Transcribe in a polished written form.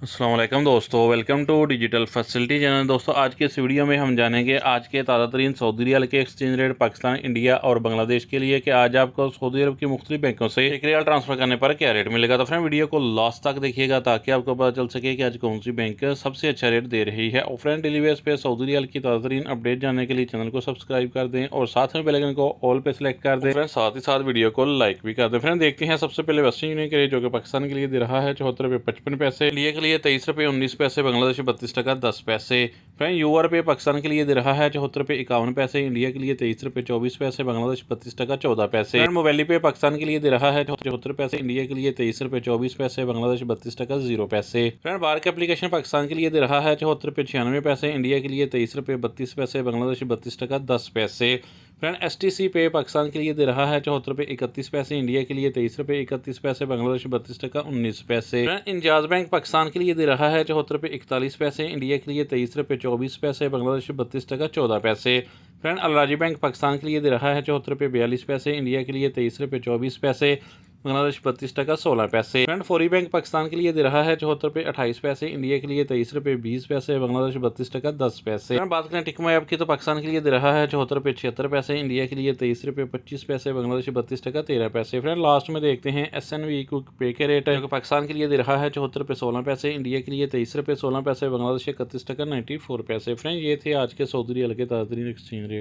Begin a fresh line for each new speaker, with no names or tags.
अस्सलाम वालेकुम दोस्तों, welcome to digital facility channel. दोस्तों आज के इस वीडियो में हम जानेंगे आज के ताज़ा तरीन सऊदी रियाल के एक्सचेंज रेट पाकिस्तान, इंडिया और बांग्लादेश के लिए कि आज आपको सऊदी अरब की मुख्तलिफ बैंकों से एक रियाल ट्रांसफर करने पर क्या रेट मिलेगा। तो फ्रेंड वीडियो को लास्ट तक देखिएगा ताकि आपको पता चल सके कि आज कौन सी बैंक सबसे अच्छा रेट दे रही है। और फ्रेंड डेली बेस पे सऊदी रियाल की ताज़ा तरीन अपडेट जानने के लिए चैनल को सब्सक्राइब कर दें और साथ में बेल आइकन को ऑल पे सेलेक्ट कर दें। फ्रेंड साथ ही साथ वीडियो को लाइक भी कर दें। फ्रेंड देखते हैं सबसे पहले वेस्टर्न यूनियन के रेट जो कि पाकिस्तान के लिए दे रहा है 74 रुपये 55 पैसे, इंडिया के लिए 23 रुपये 19 पैसे, बांग्लादेश 32 टका 10 पैसे। फ्रेंड यूआर पे पाकिस्तान के लिए दे रहा है 74 रुपये 51 पैसे, इंडिया के लिए 23 रुपये 24 पैसे, बांग्लादेश 32 टका 14 पैसे। फ्रेंड मोबाइल पे पाकिस्तान के लिए दे रहा है 74 पैसे, इंडिया के लिए 23 रुपये 24 पैसे, बांग्लादेश 32 टका 0 पैसे। फ्रेंड बार के एप्लीकेशन पाकिस्तान के लिए दे रहा है 74 रुपये 96 पैसे, इंडिया के लिए 23 रुपये 32 पैसे, बांग्लादेश 32 टका 10 पैसे। फ्रेंड एसटीसी पे पाकिस्तान के लिए दे रहा है 74 रुपये 31 पैसे, इंडिया के लिए 23 रुपये 31 पैसे, बांग्लादेश 32 टका 19 पैसे। फ्रेंड इंजाज बैंक पाकिस्तान के लिए दे रहा है 74 रुपये 41 पैसे, इंडिया के लिए 23 रुपये 24 पैसे, बांग्लादेश 32 टका 14 पैसे। फ्रेंड अलराजी बैंक पाकिस्तान के लिए दे रहा है 74 रुपये 42 पैसे, इंडिया के लिए 23 रुपये 24 पैसे, बांग्लादेश 32 टका 16 पैसे। फ्रेंड फौरी बैंक पाकिस्तान के लिए दे रहा है 74 रुपये 28 पैसे, इंडिया के लिए 23 रुपये 20 पैसे, बांग्लादेश 32 टका 10 पैसे। फ्रेंड बात करें टिकमा ऐप की तो पाकिस्तान के लिए दे रहा है 74 रुपये 76 पैसे, इंडिया के लिए 23 रुपये 25 पैसे, बांग्लादेश 32 टका 13 पैसे। फ्रेंड लास्ट में देखते हैं SNV को पे के रेट है जो पाकिस्तान के लिए दे रहा है 74 रुपये 16 पैसे, इंडिया के लिए 23 रुपये 16 पैसे, बांग्लादेश 31 टका 94 पैसे। फ्रेंड ये थे आज के सऊदी रियाल के ताज़ा तरीन एक्सचेंज रेट।